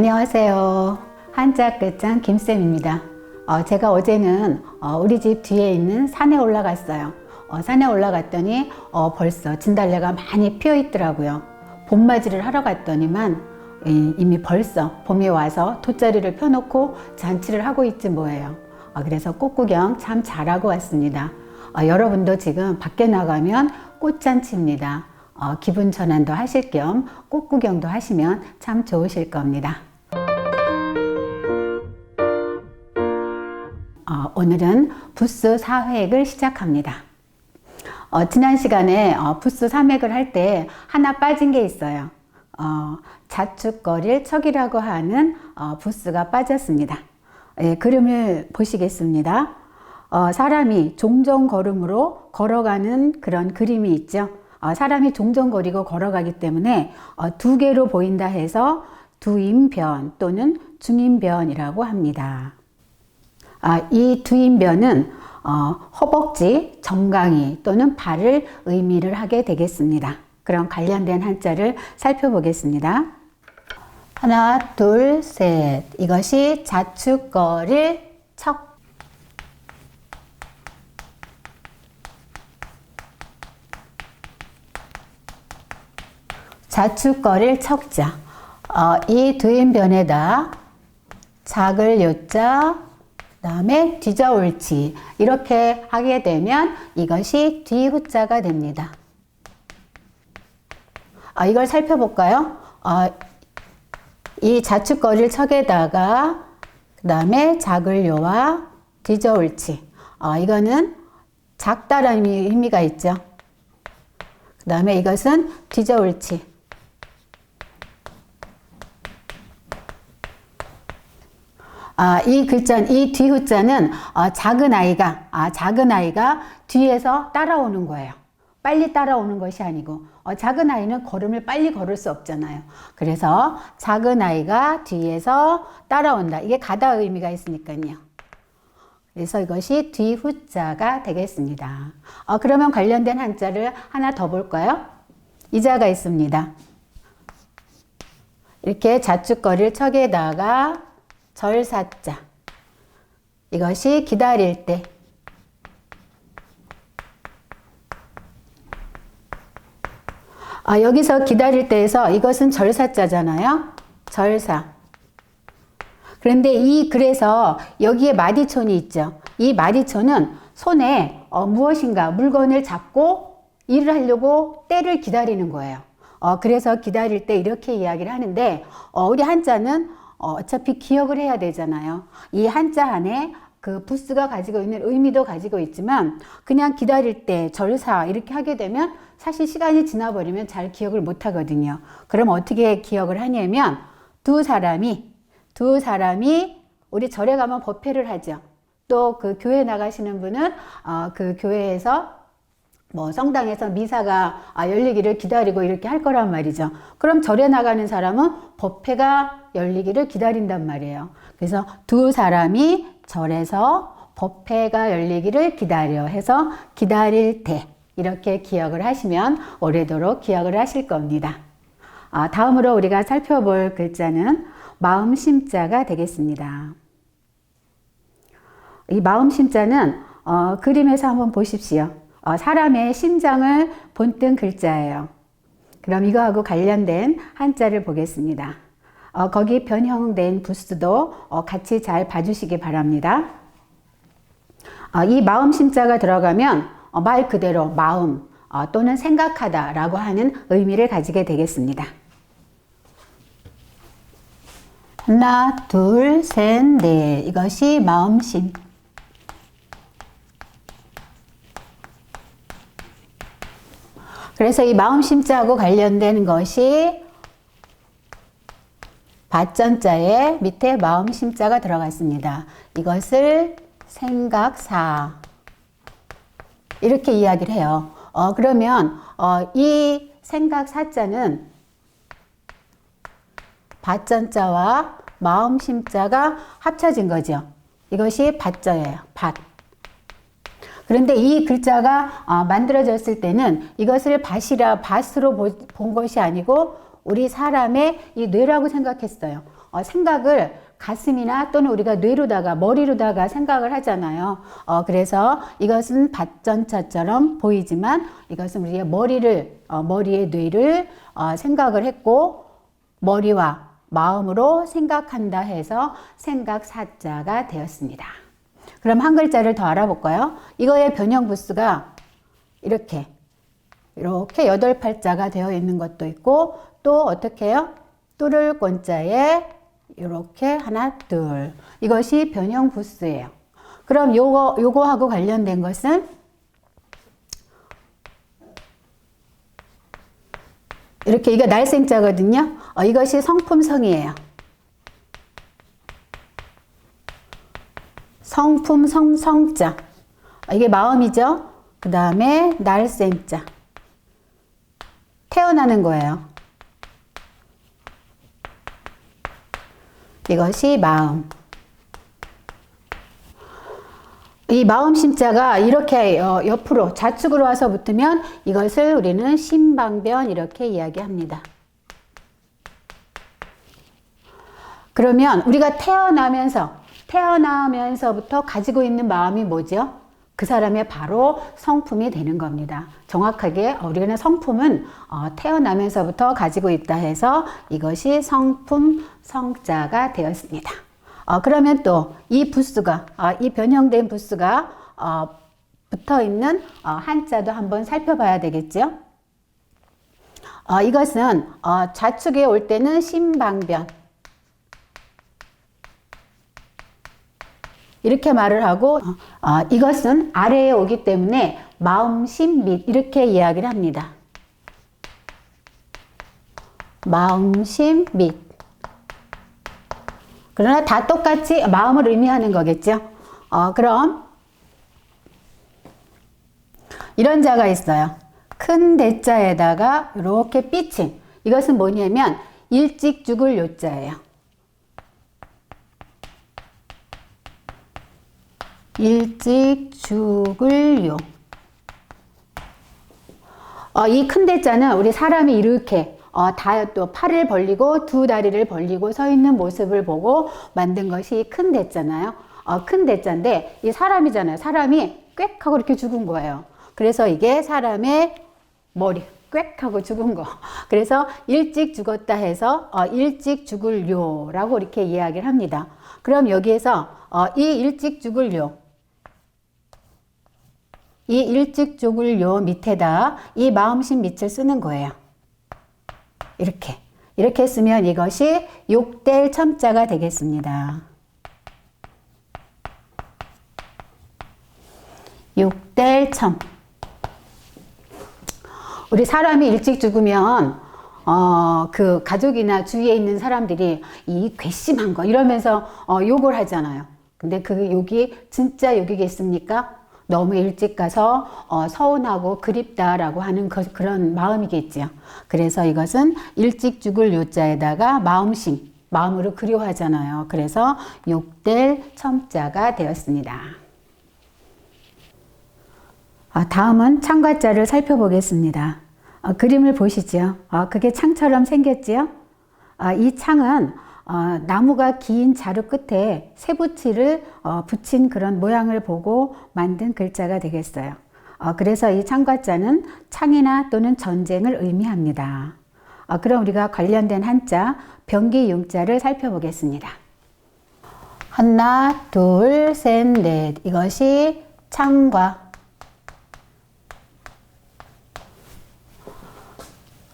안녕하세요. 한자 끝장 김쌤입니다. 제가 어제는 우리 집 뒤에 있는 산에 올라갔어요. 산에 올라갔더니 벌써 진달래가 많이 피어 있더라고요. 봄맞이를 하러 갔더니만 이미 벌써 봄이 와서 돗자리를 펴놓고 잔치를 하고 있지 뭐예요. 그래서 꽃 구경 참 잘하고 왔습니다. 여러분도 지금 밖에 나가면 꽃잔치입니다. 기분 전환도 하실 겸 꽃 구경도 하시면 참 좋으실 겁니다. 오늘은 부스 4획을 시작합니다. 지난 시간에 부스 3획을 할 때 하나 빠진 게 있어요. 자축거릴 척이라고 하는 부스가 빠졌습니다. 그림을 보시겠습니다. 사람이 종종걸음으로 걸어가는 그런 그림이 있죠. 사람이 종종거리고 걸어가기 때문에 두 개로 보인다 해서 두인변 또는 중인변이라고 합니다. 이 두인변은 허벅지, 정강이 또는 발을 의미를 하게 되겠습니다. 그럼 관련된 한자를 살펴보겠습니다. 하나, 둘, 셋. 이것이 자축거릴 척. 자축거릴 척자. 이 두인변에다 작을 요자, 그 다음에 뒤져올치 이렇게 하게 되면 이것이 뒤후자가 됩니다. 이걸 살펴볼까요? 이 자축거릴 척에다가 그 다음에 작을 요와 뒤져올치 이거는 작다라는 의미가 있죠. 그 다음에 이것은 뒤져올치. 이 글자, 이 뒤후자는 작은 아이가 뒤에서 따라오는 거예요. 빨리 따라오는 것이 아니고 작은 아이는 걸음을 빨리 걸을 수 없잖아요. 그래서 작은 아이가 뒤에서 따라온다. 이게 가다 의미가 있으니까요. 그래서 이것이 뒤후자가 되겠습니다. 그러면 관련된 한자를 하나 더 볼까요? 이자가 있습니다. 이렇게 자축거릴 척에다가 절사자. 이것이 기다릴 때. 여기서 기다릴 때에서 이것은 절사자잖아요. 절사. 그런데 그래서 여기에 마디촌이 있죠. 이 마디촌은 손에 무엇인가 물건을 잡고 일을 하려고 때를 기다리는 거예요. 그래서 기다릴 때 이렇게 이야기를 하는데 우리 한자는 어차피 기억을 해야 되잖아요. 이 한자 안에 그 부스가 가지고 있는 의미도 가지고 있지만 그냥 기다릴 때 절사 이렇게 하게 되면 사실 시간이 지나버리면 잘 기억을 못 하거든요. 그럼 어떻게 기억을 하냐면 두 사람이 우리 절에 가면 법회를 하죠. 또 그 교회 나가시는 분은 그 교회에서 성당에서 미사가 열리기를 기다리고 이렇게 할 거란 말이죠. 그럼 절에 나가는 사람은 법회가 열리기를 기다린단 말이에요. 그래서 두 사람이 절에서 법회가 열리기를 기다려 해서 기다릴 때 이렇게 기억을 하시면 오래도록 기억을 하실 겁니다. 다음으로 우리가 살펴볼 글자는 마음심자가 되겠습니다. 이 마음심자는 그림에서 한번 보십시오. 사람의 심장을 본뜬 글자예요. 그럼 이거하고 관련된 한자를 보겠습니다. 거기 변형된 부스도 같이 잘 봐주시기 바랍니다. 이 마음심자가 들어가면 말 그대로 마음 또는 생각하다 라고 하는 의미를 가지게 되겠습니다. 하나, 둘, 셋, 넷. 이것이 마음심. 그래서 이 마음심자하고 관련된 것이 밭전자에 밑에 마음심자가 들어갔습니다. 이것을 생각사 이렇게 이야기를 해요. 그러면 이 생각사자는 밭전자와 마음심자가 합쳐진 거죠. 이것이 밭자예요. 밭. 그런데 이 글자가 만들어졌을 때는 이것을 밭으로 본 것이 아니고 우리 사람의 이 뇌라고 생각했어요. 생각을 가슴이나 또는 우리가 뇌로다가 머리로다가 생각을 하잖아요. 그래서 이것은 받전차처럼 보이지만 이것은 우리의 머리의 뇌를 생각을 했고 머리와 마음으로 생각한다 해서 생각사자가 되었습니다. 그럼 한 글자를 더 알아볼까요? 이거의 변형 부수가 이렇게 8팔자가 되어 있는 것도 있고 또 어떻게 해요? 뚫을 꼰자에 이렇게 하나, 둘. 이것이 변형 부수예요. 그럼 요거하고 관련된 것은 이렇게 이거 날생자거든요. 이것이 성품성이에요. 성품, 성자. 이게 마음이죠. 그 다음에 날생자. 태어나는 거예요. 이것이 마음. 이 마음심자가 이렇게 옆으로 좌측으로 와서 붙으면 이것을 우리는 심방변 이렇게 이야기합니다. 그러면 우리가 태어나면서부터 가지고 있는 마음이 뭐죠? 그 사람의 바로 성품이 되는 겁니다. 정확하게 우리는 성품은 태어나면서부터 가지고 있다 해서 이것이 성품, 성자가 되었습니다. 그러면 또 이 부수가, 이 변형된 부수가 붙어 있는 한자도 한번 살펴봐야 되겠죠? 이것은 좌측에 올 때는 심방변. 이렇게 말을 하고 이것은 아래에 오기 때문에 마음심밑 이렇게 이야기를 합니다. 마음심밑. 그러나 다 똑같이 마음을 의미하는 거겠죠. 그럼 이런 자가 있어요. 큰 대자에다가 이렇게 삐침. 이것은 뭐냐면 일찍 죽을 요자예요. 일찍 죽을 요. 이 큰 대자는 우리 사람이 이렇게 또 팔을 벌리고 두 다리를 벌리고 서 있는 모습을 보고 만든 것이 큰 대자잖아요. 큰 대자인데 이 사람이잖아요. 사람이 꽥 하고 이렇게 죽은 거예요. 그래서 이게 사람의 머리 꽥 하고 죽은 거. 그래서 일찍 죽었다 해서 일찍 죽을 요라고 이렇게 이야기를 합니다. 그럼 여기에서 이 일찍 죽을 요, 이 일찍 죽을 요 밑에다 이 마음심 밑을 쓰는 거예요. 이렇게 쓰면 이것이 욕될 첨자가 되겠습니다. 욕될 첨. 우리 사람이 일찍 죽으면 그 가족이나 주위에 있는 사람들이 이 괘씸한 거 이러면서 욕을 하잖아요. 근데 그 욕이 진짜 욕이겠습니까? 너무 일찍 가서 서운하고 그립다라고 하는 그런 마음이겠지요. 그래서 이것은 일찍 죽을 요자에다가 마음심, 마음으로 그리워하잖아요. 그래서 욕될 첨자가 되었습니다. 다음은 창과자를 살펴보겠습니다. 그림을 보시죠. 그게 창처럼 생겼지요. 이 창은 나무가 긴 자루 끝에 쇠붙이를 붙인 그런 모양을 보고 만든 글자가 되겠어요. 그래서 이 창과자는 창이나 또는 전쟁을 의미합니다. 그럼 우리가 관련된 한자 병기용자를 살펴보겠습니다. 하나, 둘, 셋, 넷. 이것이 창과.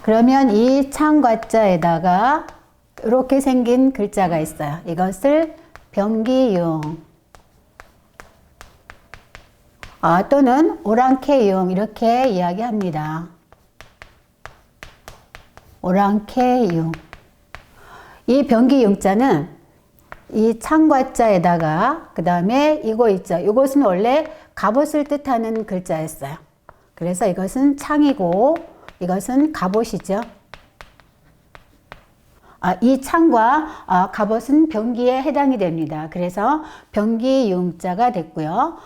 그러면 이 창과자에다가 이렇게 생긴 글자가 있어요. 이것을 병기용 또는 오랑캐용 이렇게 이야기합니다. 오랑캐용. 이 병기용자는 이 창과자에다가 그 다음에 이거 있죠. 이것은 원래 갑옷을 뜻하는 글자였어요. 그래서 이것은 창이고 이것은 갑옷이죠. 이 창과 갑옷은 병기에 해당이 됩니다. 그래서 병기용자가 됐고요.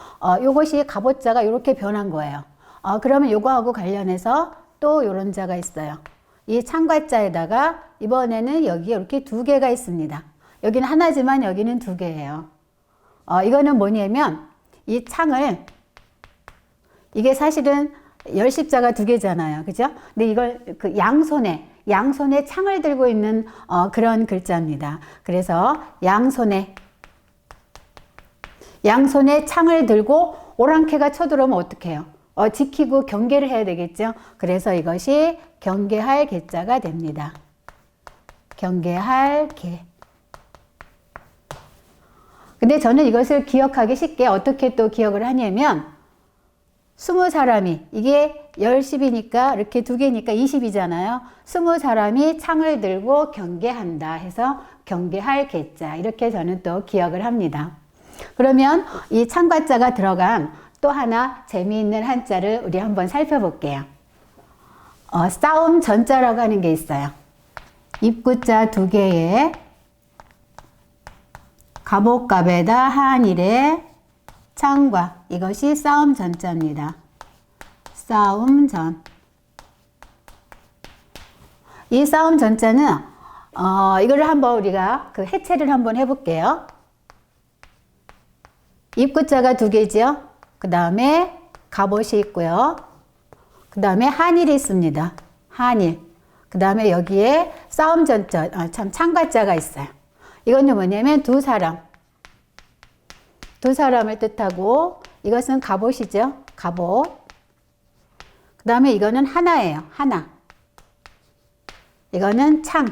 요것이 갑옷자가 이렇게 변한 거예요. 그러면 요거하고 관련해서 또 요런 자가 있어요. 이 창과자에다가 이번에는 여기에 이렇게 두 개가 있습니다. 여기는 하나지만 여기는 두 개예요. 이거는 뭐냐면 이 창을, 이게 사실은 열십자가 두 개잖아요. 그죠? 근데 이걸 그 양손에 창을 들고 있는 그런 글자입니다. 그래서 양손에 창을 들고 오랑캐가 쳐들어오면 어떡해요? 지키고 경계를 해야 되겠죠? 그래서 이것이 경계할 계자가 됩니다. 경계할 계. 근데 저는 이것을 기억하기 쉽게 어떻게 또 기억을 하냐면 20사람이, 이게 10십이니까 이렇게 두 개니까 20이잖아요. 20사람이 창을 들고 경계한다 해서 경계할 계자, 이렇게 저는 또 기억을 합니다. 그러면 이 창과자가 들어간 또 하나 재미있는 한자를 우리 한번 살펴볼게요. 싸움 전자라고 하는 게 있어요. 입구자 두 개에 갑옷갑에다 한일에 창과, 이것이 싸움 전자입니다. 싸움 전. 이 싸움 전자는 이거를 한번 우리가 그 해체를 한번 해볼게요. 입구자가 두 개죠. 그 다음에 갑옷이 있고요. 그 다음에 한일이 있습니다. 한일. 그 다음에 여기에 싸움 전자, 창과자가 있어요. 이거는 뭐냐면 두 사람을 뜻하고, 이것은 갑옷이죠. 갑옷. 그 다음에 이거는 하나예요. 하나. 이거는 창.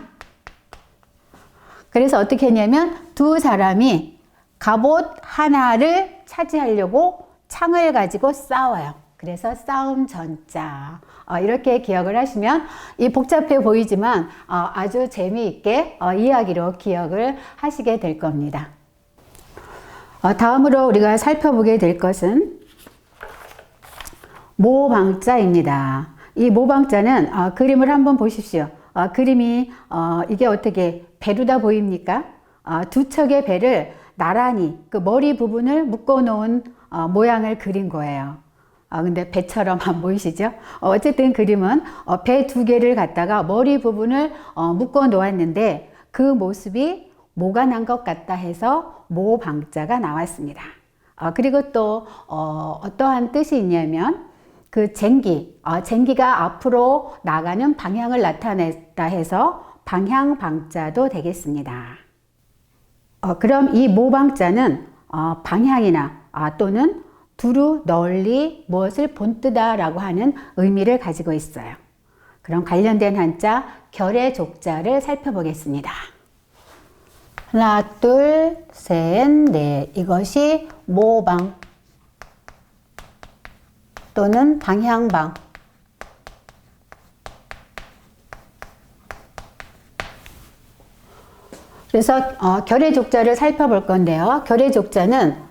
그래서 어떻게 했냐면 두 사람이 갑옷 하나를 차지하려고 창을 가지고 싸워요. 그래서 싸움 전자. 이렇게 기억을 하시면, 이 복잡해 보이지만 아주 재미있게 이야기로 기억을 하시게 될 겁니다. 다음으로 우리가 살펴보게 될 것은 모방자입니다. 이 모방자는 그림을 한번 보십시오. 그림이 이게 어떻게 배루다 보입니까? 두 척의 배를 나란히 그 머리 부분을 묶어 놓은 모양을 그린 거예요. 근데 배처럼 안 보이시죠? 어쨌든 그림은 배 두 개를 갖다가 머리 부분을 묶어 놓았는데 그 모습이 모가 난 것 같다 해서 모방자가 나왔습니다. 그리고 또 어떠한 뜻이 있냐면 그 쟁기가 앞으로 나가는 방향을 나타냈다 해서 방향방자도 되겠습니다. 그럼 이 모방자는 방향이나 또는 두루 널리 무엇을 본뜨다라고 하는 의미를 가지고 있어요. 그럼 관련된 한자 결의족자를 살펴보겠습니다. 하나, 둘, 셋, 넷. 이것이 모방 또는 방향방. 그래서 결의족자를 살펴볼 건데요. 결의족자는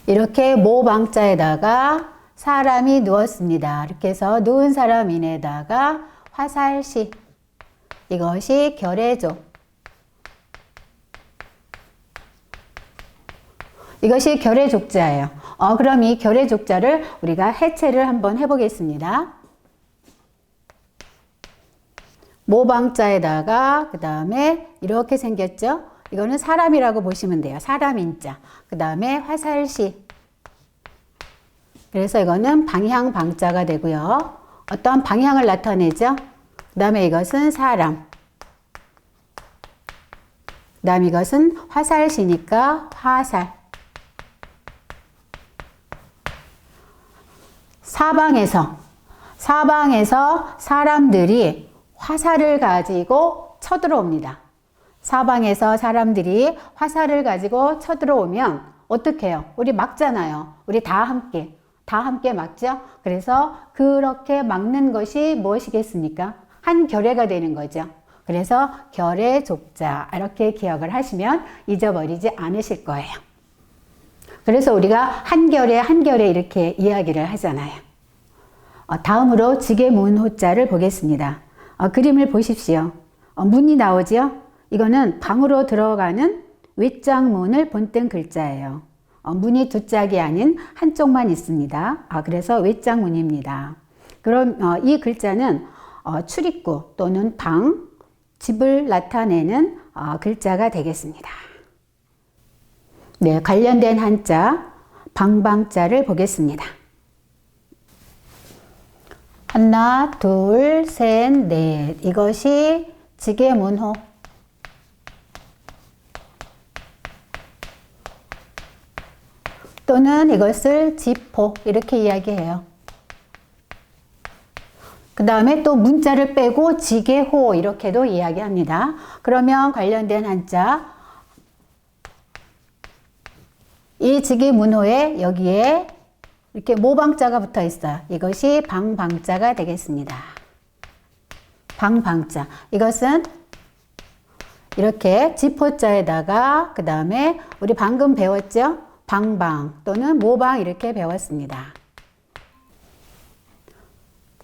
이렇게 모방자에다가 사람이 누웠습니다. 이렇게 해서 누운 사람 인에다가 화살시. 이것이 결의족. 이것이 결의족자예요. 그럼 이 결의족자를 우리가 해체를 한번 해보겠습니다. 모방자에다가 그 다음에 이렇게 생겼죠. 이거는 사람이라고 보시면 돼요. 사람인자. 그 다음에 화살시. 그래서 이거는 방향방자가 되고요. 어떤 방향을 나타내죠. 그 다음에 이것은 사람. 그 다음 이것은 화살시니까 화살. 사방에서 사람들이 화살을 가지고 쳐들어옵니다. 사방에서 사람들이 화살을 가지고 쳐들어오면 어떻게 해요? 우리 막잖아요. 우리 다 함께 막죠? 그래서 그렇게 막는 것이 무엇이겠습니까? 한 결의가 되는 거죠. 그래서 결의족자 이렇게 기억을 하시면 잊어버리지 않으실 거예요. 그래서 우리가 한결에 이렇게 이야기를 하잖아요. 다음으로 지게문호자를 보겠습니다. 그림을 보십시오. 문이 나오죠? 이거는 방으로 들어가는 외장문을 본뜬 글자예요. 문이 두 짝이 아닌 한쪽만 있습니다. 그래서 외장문입니다. 그럼 이 글자는 출입구 또는 방, 집을 나타내는 글자가 되겠습니다. 네, 관련된 한자, 방방자를 보겠습니다. 하나, 둘, 셋, 넷. 이것이 지게문호. 또는 이것을 지포 이렇게 이야기해요. 그 다음에 또 문자를 빼고 지게호 이렇게도 이야기합니다. 그러면 관련된 한자, 이 지게문호에 여기에 이렇게 모방자가 붙어 있어요. 이것이 방방자가 되겠습니다. 방방자. 이것은 이렇게 지포자에다가 그 다음에 우리 방금 배웠죠? 방방 또는 모방 이렇게 배웠습니다.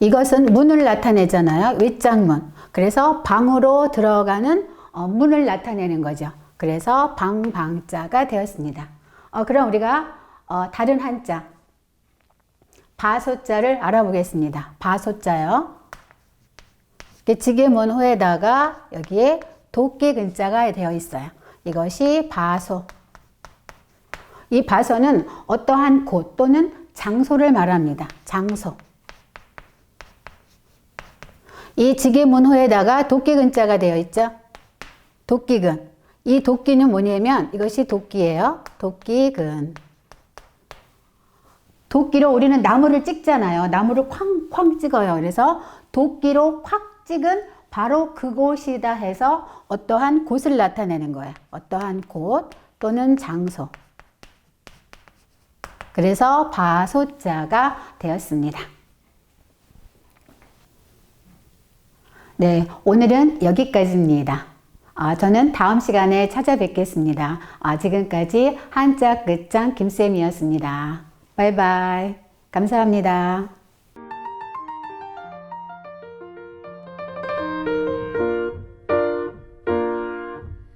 이것은 문을 나타내잖아요. 윗장문. 그래서 방으로 들어가는 문을 나타내는 거죠. 그래서 방방자가 되었습니다. 그럼 우리가 다른 한자 바소자를 알아보겠습니다. 바소자요. 지게문호에다가 여기에 도끼 근자가 되어 있어요. 이것이 바소. 이 바소는 어떠한 곳 또는 장소를 말합니다. 장소. 이 지게문호에다가 도끼 근자가 되어 있죠. 도끼근. 이 도끼는 뭐냐면 이것이 도끼예요. 도끼근. 도끼로 우리는 나무를 찍잖아요. 나무를 쾅쾅 찍어요. 그래서 도끼로 콱 찍은 바로 그곳이다 해서 어떠한 곳을 나타내는 거예요. 어떠한 곳 또는 장소. 그래서 바소자가 되었습니다. 네, 오늘은 여기까지입니다. 저는 다음 시간에 찾아뵙겠습니다. 지금까지 한자 끝장 김쌤이었습니다. 바이바이. 감사합니다.